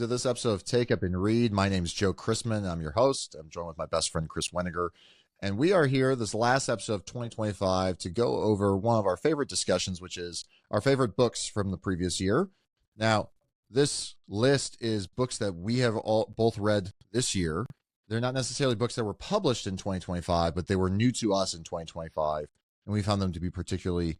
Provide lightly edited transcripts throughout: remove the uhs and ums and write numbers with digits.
to this episode of Take Up and Read. My name is Joe Chrisman. I'm your host. I'm joined with my best friend, Chris Weniger. And we are here this last episode of 2025 to go over one of our favorite discussions, which is our favorite books from the previous year. Now, this list is books that we have both read this year. They're not necessarily books that were published in 2025, but they were new to us in 2025. And we found them to be particularly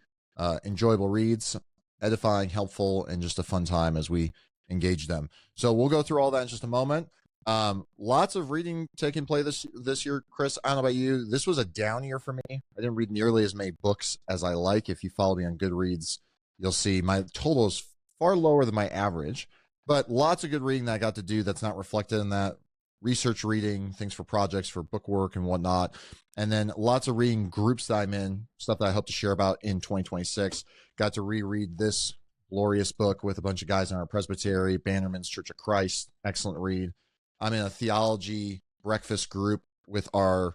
enjoyable reads, edifying, helpful, and just a fun time as we engage them. So we'll go through all that in just a moment. Lots of reading taking place this year. Chris, I don't know about you. This was a down year for me. I didn't read nearly as many books as I like. If you follow me on Goodreads, you'll see my total is far lower than my average, but lots of good reading that I got to do that's not reflected in that. Research reading, things for projects, for book work and whatnot. And then lots of reading groups that I'm in, stuff that I hope to share about in 2026. Got to reread this glorious book with a bunch of guys in our presbytery, Bannerman's Church of Christ. Excellent read. I'm in a theology breakfast group with our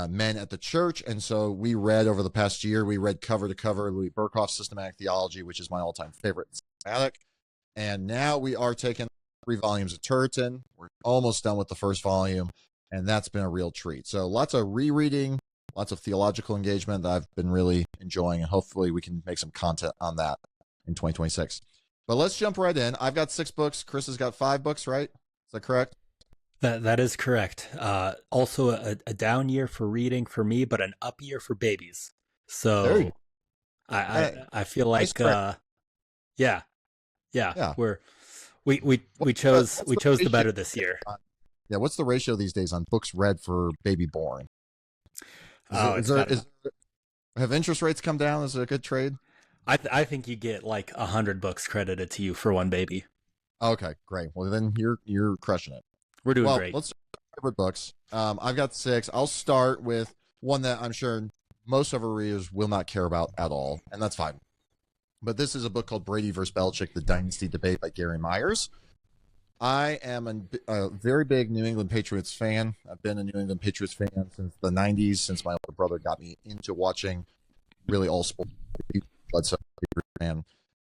men at the church. And so we read over the past year, we read cover to cover Louis Berkhof's Systematic Theology, which is my all-time favorite systematic. And now we are taking 3 volumes of Turretin. We're almost done with the first volume, and that's been a real treat. So lots of rereading, lots of theological engagement that I've been really enjoying, and hopefully we can make some content on that in 2026. But let's jump right in. I've got 6 books. Chris has got 5 books, right? Is that correct? That is correct. Also a down year for reading for me, but an up year for babies. So I feel like yeah. We chose the better this year. Yeah, what's the ratio these days on books read for baby born? Have interest rates come down? Is it a good trade? I think you get like 100 books credited to you for one baby. Okay, great. Well, then you're crushing it. We're doing great. Let's start with favorite books. I've got 6. I'll start with one that I'm sure most of our readers will not care about at all, and that's fine. But this is a book called Brady vs. Belichick, The Dynasty Debate by Gary Myers. I am a very big New England Patriots fan. I've been a New England Patriots fan since the 90s, since my older brother got me into watching really all sports.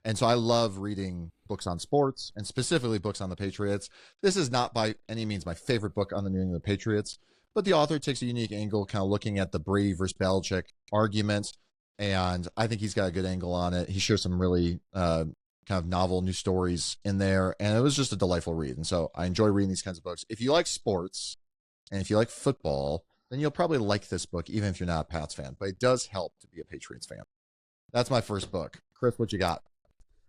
And so I love reading books on sports, and specifically books on the Patriots. This is not by any means my favorite book on the New England Patriots, but the author takes a unique angle, kind of looking at the Brady versus Belichick argument. And I think he's got a good angle on it. He shares some really kind of novel new stories in there. And it was just a delightful read. And so I enjoy reading these kinds of books. If you like sports and if you like football, then you'll probably like this book, even if you're not a Pats fan. But it does help to be a Patriots fan. That's my first book. Chris, what you got?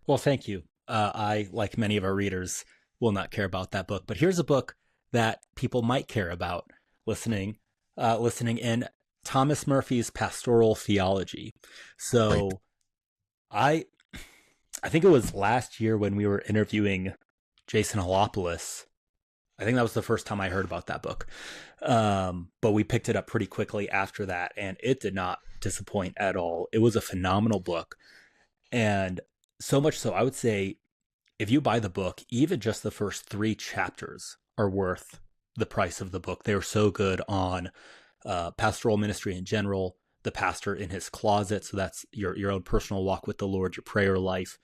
Well, thank you. I, like many of our readers, will not care about that book. But here's a book that people might care about listening in. Thomas Murphy's Pastoral Theology. So I think it was last year when we were interviewing Jason Halopoulos. I think that was the first time I heard about that book. But we picked it up pretty quickly after that, and it did not disappoint at all. It was a phenomenal book. And so much so, I would say, if you buy the book, even just the first 3 chapters are worth the price of the book. They're so good on pastoral ministry in general, the pastor in his closet. So that's your own personal walk with the Lord, your prayer life.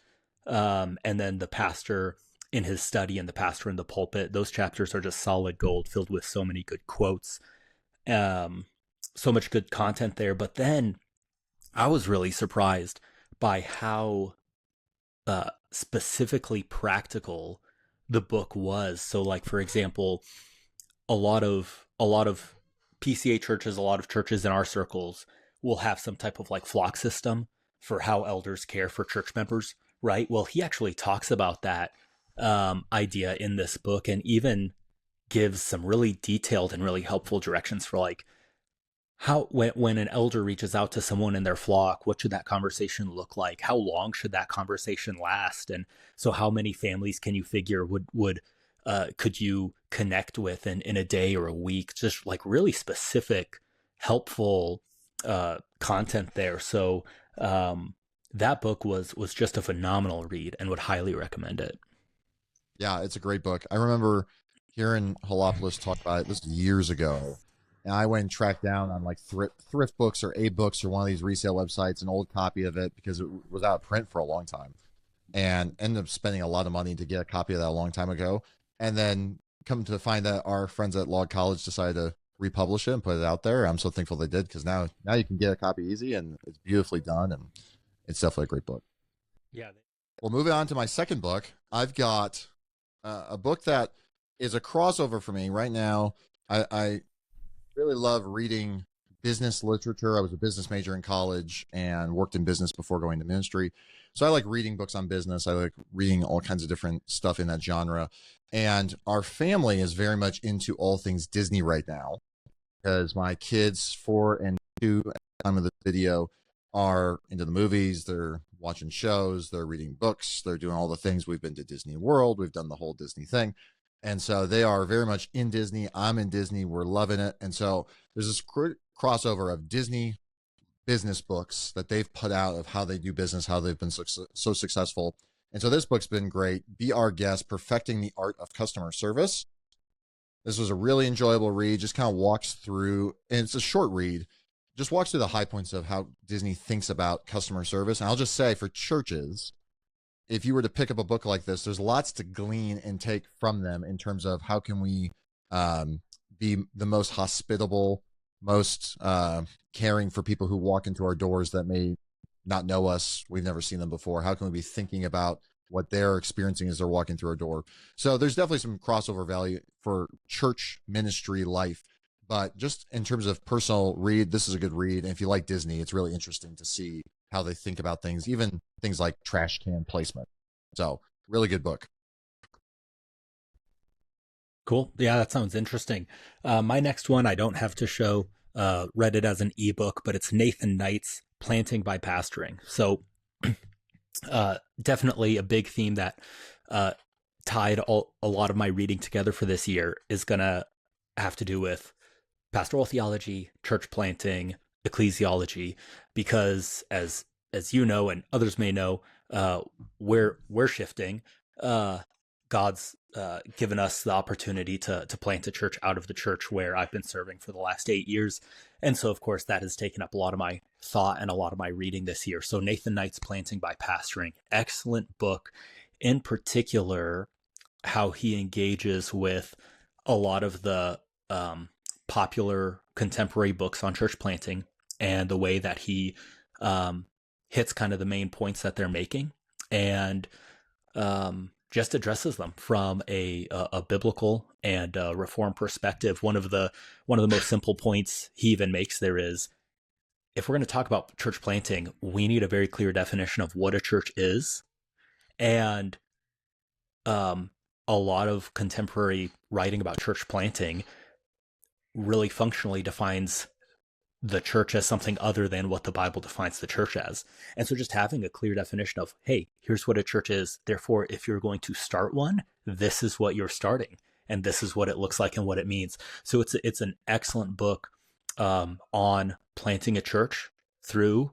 And then the pastor in his study and the pastor in the pulpit. Those chapters are just solid gold, filled with so many good quotes. So much good content there. But then I was really surprised by how specifically practical the book was. So like, for example, a lot of PCA churches, a lot of churches in our circles will have some type of like flock system for how elders care for church members, right? Well, he actually talks about that idea in this book, and even gives some really detailed and really helpful directions for like how, when an elder reaches out to someone in their flock, what should that conversation look like? How long should that conversation last? And so how many families can you figure could you connect with in a day or a week? Just like really specific, helpful content there. So that book was just a phenomenal read, and would highly recommend it. Yeah, it's a great book. I remember hearing Halopoulos talk about it. This was years ago. And I went and tracked down on like thrift books or A-Books or one of these resale websites an old copy of it, because it was out of print for a long time, and ended up spending a lot of money to get a copy of that a long time ago. And then come to find that our friends at Log College decided to republish it and put it out there. I'm so thankful they did, because now you can get a copy easy, and it's beautifully done, and it's definitely a great book. Yeah. Well, moving on to my second book, I've got a book that is a crossover for me right now. I really love reading business literature. I was a business major in college and worked in business before going to ministry. So I like reading books on business. I like reading all kinds of different stuff in that genre. And our family is very much into all things Disney right now, because my kids, 4 and 2 at the time of the video, are into the movies. They're watching shows. They're reading books. They're doing all the things. We've been to Disney World. We've done the whole Disney thing. And so they are very much in Disney. I'm in Disney. We're loving it. And so there's this crossover of Disney business books that they've put out of how they do business, how they've been so successful. And so this book's been great. Be Our Guest, Perfecting the Art of Customer Service. This was a really enjoyable read. Just kind of walks through, and it's a short read, just walks through the high points of how Disney thinks about customer service. And I'll just say, for churches, if you were to pick up a book like this, there's lots to glean and take from them in terms of how can we be the most hospitable, most caring for people who walk into our doors that may not know us. We've never seen them before. How can we be thinking about what they're experiencing as they're walking through our door? So there's definitely some crossover value for church ministry life. But just in terms of personal read, this is a good read. And if you like Disney, it's really interesting to see how they think about things, even things like trash can placement. So really good book. Cool. Yeah, that sounds interesting. My next one I don't have to show. Read it as an ebook, but it's Nathan Knight's Planting by Pastoring. So definitely a big theme that tied a lot of my reading together for this year is going to have to do with pastoral theology, church planting, ecclesiology, because as you know, and others may know, we're shifting. God's given us the opportunity to plant a church out of the church where I've been serving for the last 8 years. And so, of course, that has taken up a lot of my thought and a lot of my reading this year. So Nathan Knight's Planting by Pastoring, excellent book. In particular, how he engages with a lot of the popular contemporary books on church planting, and the way that he hits kind of the main points that they're making, and just addresses them from a biblical and reform perspective. One of the most simple points he even makes there is, if we're going to talk about church planting, we need a very clear definition of what a church is. And a lot of contemporary writing about church planting really functionally defines the church as something other than what the Bible defines the church as. And so just having a clear definition of, hey, here's what a church is. Therefore, if you're going to start one, this is what you're starting, and this is what it looks like and what it means. So it's an excellent book on planting a church through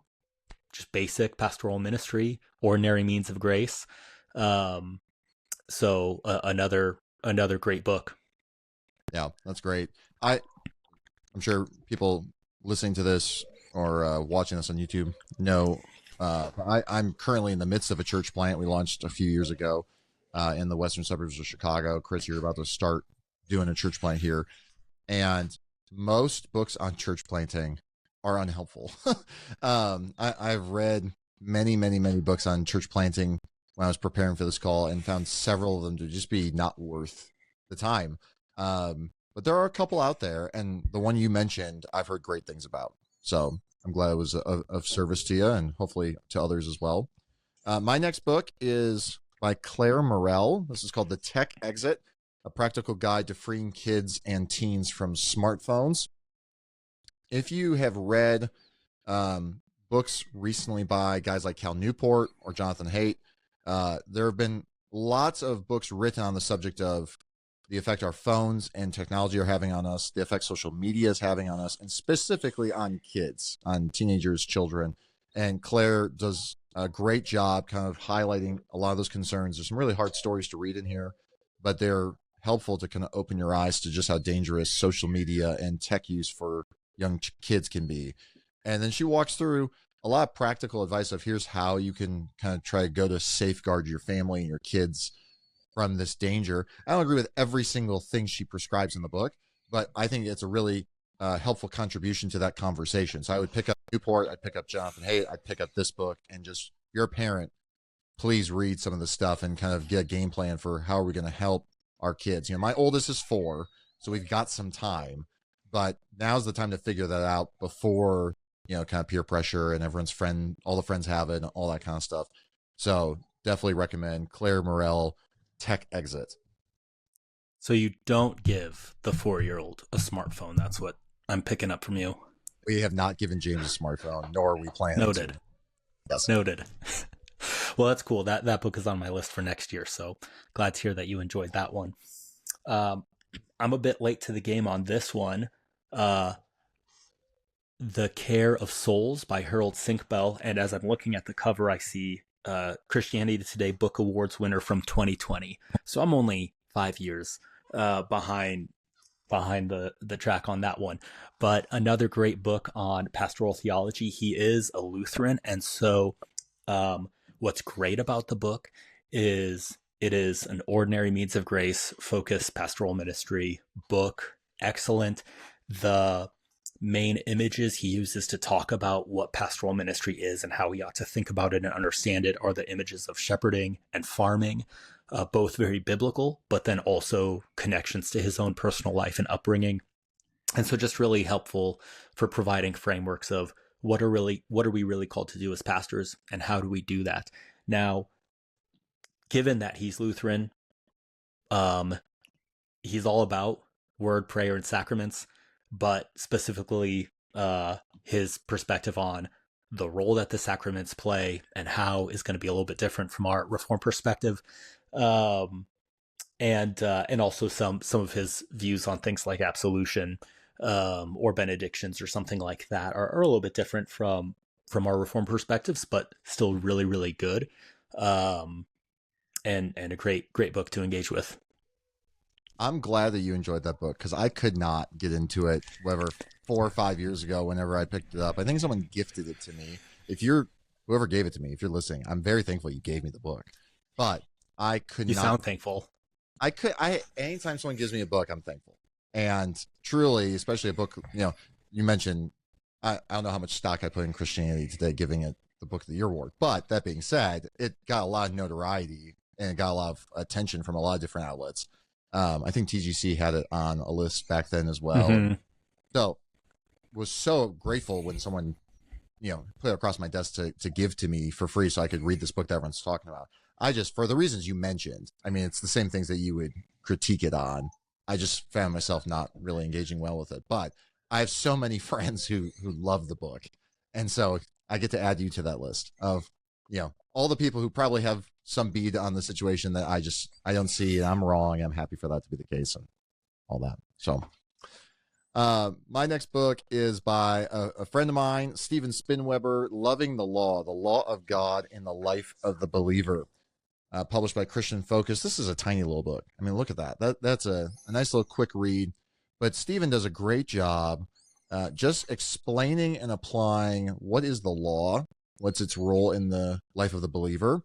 just basic pastoral ministry, ordinary means of grace. So another great book. Yeah, that's great. I'm sure people listening to this or watching this on YouTube know I'm currently in the midst of a church plant we launched a few years ago in the western suburbs of Chicago. Chris, you're about to start doing a church plant here. And most books on church planting are unhelpful. I've read many books on church planting when I was preparing for this call, and found several of them to just be not worth the time. But there are a couple out there, and the one you mentioned, I've heard great things about. So I'm glad it was of service to you, and hopefully to others as well. My next book is by Claire Morell. This is called The Tech Exit, A Practical Guide to Freeing Kids and Teens from Smartphones. If you have read books recently by guys like Cal Newport or Jonathan Haidt, there have been lots of books written on the subject of the effect our phones and technology are having on us, the effect social media is having on us, and specifically on kids, on teenagers, children. And Claire does a great job kind of highlighting a lot of those concerns. There's some really hard stories to read in here, but they're helpful to kind of open your eyes to just how dangerous social media and tech use for young kids can be. And then she walks through a lot of practical advice of here's how you can kind of try to go to safeguard your family and your kids from this danger. I don't agree with every single thing she prescribes in the book, but I think it's a really helpful contribution to that conversation. So I would pick up Newport, I'd pick up Jonathan Haidt, I'd pick up this book, and just, if you're a parent, please read some of the stuff and kind of get a game plan for how are we going to help our kids. My oldest is 4, so we've got some time, but now's the time to figure that out before, kind of peer pressure and all the friends have it and all that kind of stuff. So definitely recommend Claire Morel, Tech Exit. So you don't give the 4-year-old a smartphone. That's what I'm picking up from you. We have not given James a smartphone, nor are we planning Noted. to. Yes. Noted. Well, that's cool. That book is on my list for next year, so glad to hear that you enjoyed that one. I'm a bit late to the game on this one. The Care of Souls by Harold Sinkbell, and as I'm looking at the cover, I see Christianity Today Book Awards winner from 2020. So I'm only 5 years behind the track on that one. But another great book on pastoral theology. He is a Lutheran, and so what's great about the book is it is an ordinary means of grace focused pastoral ministry book. Excellent. The main images he uses to talk about what pastoral ministry is and how we ought to think about it and understand it are the images of shepherding and farming, both very biblical, but then also connections to his own personal life and upbringing. And so just really helpful for providing frameworks of what are we really called to do as pastors, and how do we do that? Now, given that he's Lutheran, he's all about word, prayer, and sacraments, but specifically his perspective on the role that the sacraments play and how is going to be a little bit different from our Reformed perspective, and also some of his views on things like absolution or benedictions or something like that are a little bit different from our Reformed perspectives, but still really, really good, and a great book to engage with. I'm glad that you enjoyed that book, because I could not get into it, whether 4 or 5 years ago, whenever I picked it up. I think someone gifted it to me. Whoever gave it to me, if you're listening, I'm very thankful you gave me the book. But I could not. You sound thankful. Anytime someone gives me a book, I'm thankful. And truly, especially a book, you mentioned, I don't know how much stock I put in Christianity Today, giving it the Book of the Year award. But that being said, it got a lot of notoriety and it got a lot of attention from a lot of different outlets. I think TGC had it on a list back then as well. Mm-hmm. So was so grateful when someone, put it across my desk to give to me for free so I could read this book that everyone's talking about. I just, for the reasons you mentioned, I mean, it's the same things that you would critique it on. I just found myself not really engaging well with it. But I have so many friends who love the book. And so I get to add you to that list of, all the people who probably have some bead on the situation that I don't see, and I'm wrong. I'm happy for that to be the case and all that. So my next book is by a friend of mine, Stephen Spinweber, Loving the Law of God in the Life of the Believer, published by Christian Focus. This is a tiny little book. I mean, look at that. That's a nice little quick read. But Stephen does a great job just explaining and applying what is the law, what's its role in the life of the believer.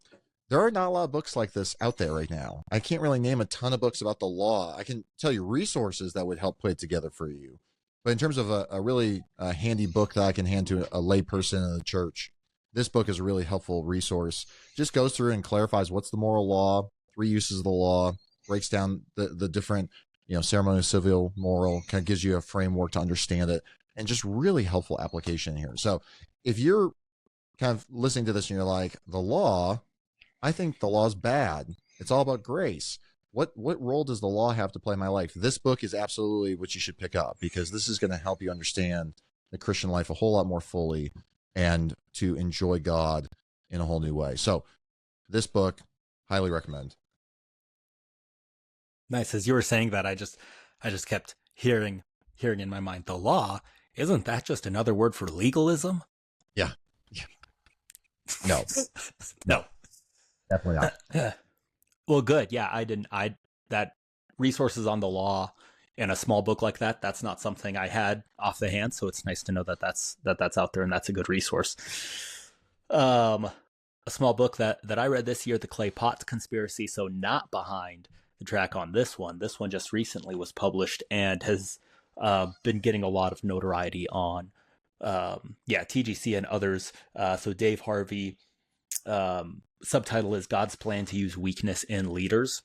There are not a lot of books like this out there right now. I can't really name a ton of books about the law. I can tell you resources that would help put it together for you. But in terms of a really handy book that I can hand to a lay person in the church, this book is a really helpful resource. Just goes through and clarifies what's the moral law, 3 uses of the law, breaks down the different, ceremonial, civil, moral, kind of gives you a framework to understand it, and just really helpful application here. So if you're kind of listening to this and you're like, the law, I think the law is bad. It's all about grace. What role does the law have to play in my life? This book is absolutely what you should pick up, because this is going to help you understand the Christian life a whole lot more fully and to enjoy God in a whole new way. So this book, highly recommend. Nice. As you were saying that, I just kept hearing in my mind, the law, isn't that just another word for legalism? Yeah. No. No. Definitely not. Well, good. Yeah, that resources on the law in a small book like that, that's not something I had off the hand. So it's nice to know that that's out there and that's a good resource. a small book that I read this year, The Clay Pot Conspiracy. So not behind the track on this one. This one just recently was published and has been getting a lot of notoriety on TGC and others. So Dave Harvey, subtitle is God's Plan to Use Weakness in Leaders.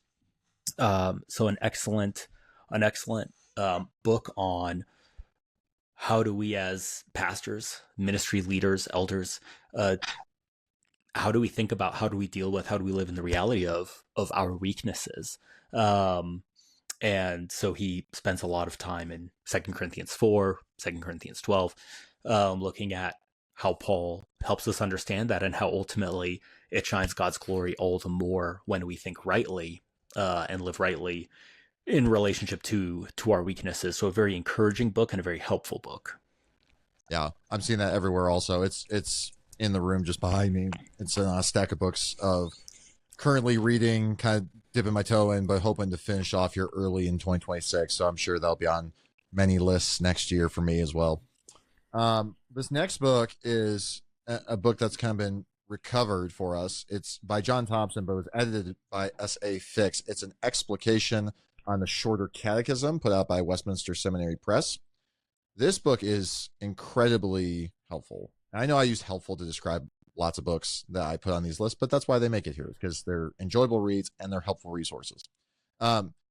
So an excellent book on how do we as pastors, ministry leaders, elders, how do we think about, how do we deal with, how do we live in the reality of our weaknesses? And so he spends a lot of time in 2 Corinthians 4, 2 Corinthians 12, looking at how Paul helps us understand that and how ultimately it shines God's glory all the more when we think rightly and live rightly in relationship to our weaknesses. So a very encouraging book and a very helpful book. Yeah, I'm seeing that everywhere also. It's in the room just behind me. It's a stack of books of currently reading, kind of dipping my toe in, but hoping to finish off here early in 2026. So I'm sure that'll be on many lists next year for me as well. This next book is a book that's kind of been recovered for us. It's by John Thompson, but it was edited by S.A. Fix. It's an explication on the Shorter Catechism put out by Westminster Seminary Press. This book is incredibly helpful. I know I use helpful to describe lots of books that I put on these lists, but that's why they make it here, because they're enjoyable reads and they're helpful resources.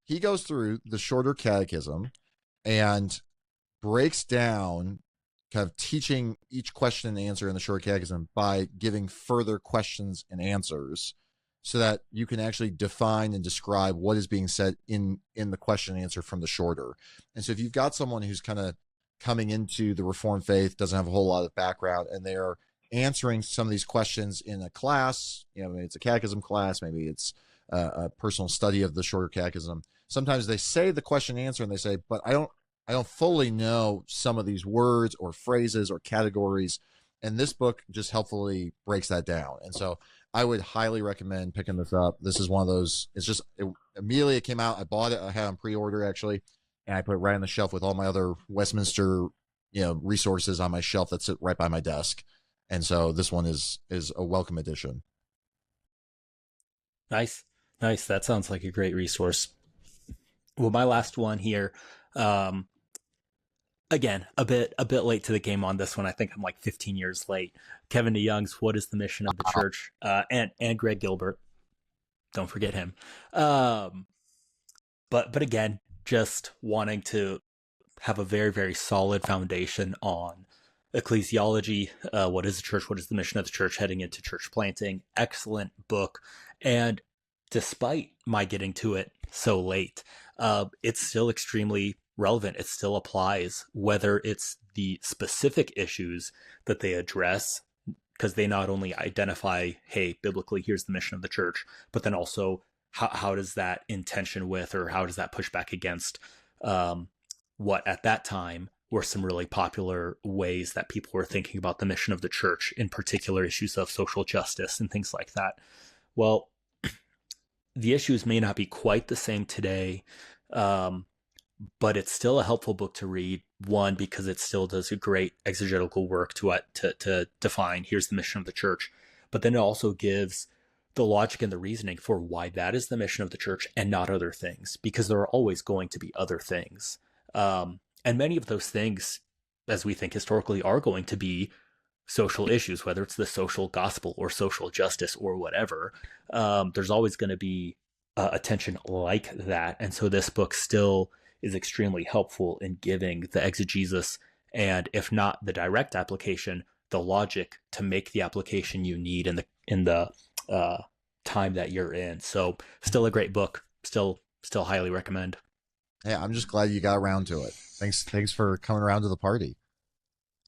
He goes through the Shorter Catechism and breaks down kind of teaching each question and answer in the Shorter Catechism by giving further questions and answers so that you can actually define and describe what is being said in the question and answer from the Shorter. And so if you've got someone who's kind of coming into the Reformed faith, doesn't have a whole lot of background, and they're answering some of these questions in a class, maybe it's a catechism class, maybe it's a personal study of the Shorter Catechism. Sometimes they say the question and answer and they say, but I don't fully know some of these words or phrases or categories. And this book just helpfully breaks that down. And so I would highly recommend picking this up. This is one of those, immediately it came out. I bought it. I had it on pre-order actually. And I put it right on the shelf with all my other Westminster, resources on my shelf that sit right by my desk. And so this one is a welcome addition. Nice. That sounds like a great resource. Well, my last one here, again, a bit late to the game on this one. I think I'm like 15 years late. Kevin DeYoung's What is the Mission of the Church? And Greg Gilbert. Don't forget him. But again, just wanting to have a very, very solid foundation on ecclesiology. What is the church? What is the mission of the church heading into church planting? Excellent book. And despite my getting to it so late, it's still extremely relevant. It still applies, whether it's the specific issues that they address, because they not only identify, hey, biblically, here's the mission of the church, but then also how does that in tension with, or how does that push back against what at that time were some really popular ways that people were thinking about the mission of the church, in particular issues of social justice and things like that. Well, the issues may not be quite the same today, but it's still a helpful book to read. One, because it still does a great exegetical work to define, here's the mission of the church. But then it also gives the logic and the reasoning for why that is the mission of the church and not other things, because there are always going to be other things. And many of those things, as we think historically, are going to be social issues, whether it's the social gospel or social justice or whatever. There's always going to be a tension like that. And so this book still is extremely helpful in giving the exegesis, and if not the direct application, the logic to make the application you need in the time that you're in. So still a great book. Still highly recommend. Yeah, I'm just glad you got around to it. Thanks for coming around to the party.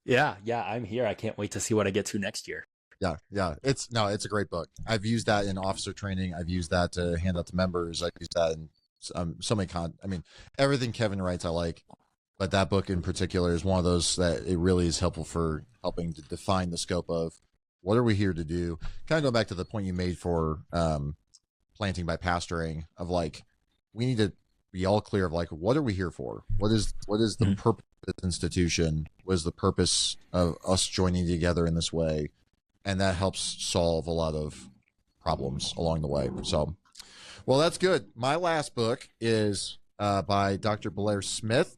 Yeah, I'm here. I can't wait to see what I get to next year. Yeah. It's a great book. I've used that in officer training. I've used that to hand out to members. I've used that in so many everything Kevin writes I like, but that book in particular is one of those that it really is helpful for helping to define the scope of what are we here to do. Kind of go back to the point you made for planting by pastoring, of like, we need to be all clear of like, what are we here for? What is the purpose of this institution? What is the purpose of us joining together in this way? and that helps solve a lot of problems along the way. So, well, that's good. My last book is by Dr. Blair Smith,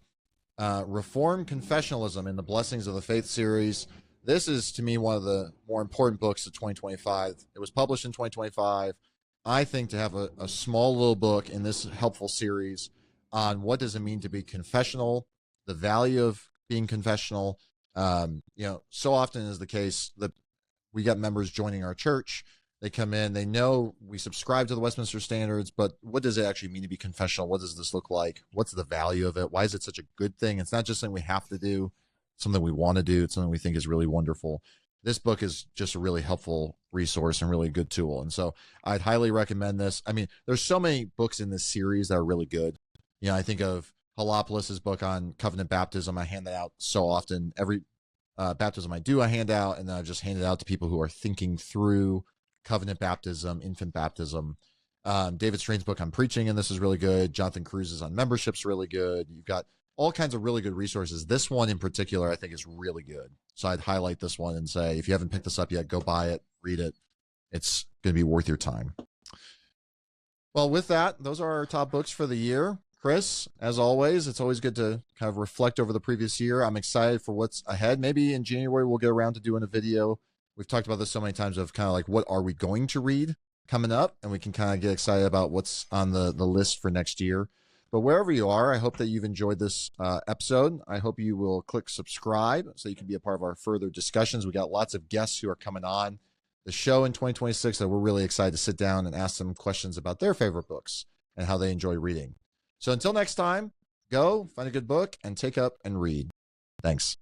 Reformed Confessionalism in the Blessings of the Faith series. This is, to me, one of the more important books of 2025. It was published in 2025. I think to have a small little book in this helpful series on what does it mean to be confessional, the value of being confessional. So often is the case that we got members joining our church. They come in, they know we subscribe to the Westminster Standards, but what does it actually mean to be confessional? What does this look like? What's the value of it? Why is it such a good thing? It's not just something we have to do, something we want to do. It's something we think is really wonderful. This book is just a really helpful resource and really good tool. And so I'd highly recommend this. I mean, there's so many books in this series that are really good. I think of Holopolis's book on covenant baptism. I hand that out so often. Every baptism I do, I hand out, and then I've just handed out to people who are thinking through covenant baptism, infant baptism. David Strain's book on preaching, and this is really good. Jonathan Cruz's on membership's really good. You've got all kinds of really good resources. This one in particular, I think, is really good. So I'd highlight this one and say, if you haven't picked this up yet, go buy it, read it. It's going to be worth your time. Well, with that, those are our top books for the year. Chris, as always, it's always good to kind of reflect over the previous year. I'm excited for what's ahead. Maybe in January, we'll get around to doing a video. We've talked about this so many times of kind of like, what are we going to read coming up? And we can kind of get excited about what's on the list for next year. But wherever you are, I hope that you've enjoyed this episode. I hope you will click subscribe so you can be a part of our further discussions. We got lots of guests who are coming on the show in 2026 that we're really excited to sit down and ask them questions about their favorite books and how they enjoy reading. So until next time, go find a good book and take up and read. Thanks.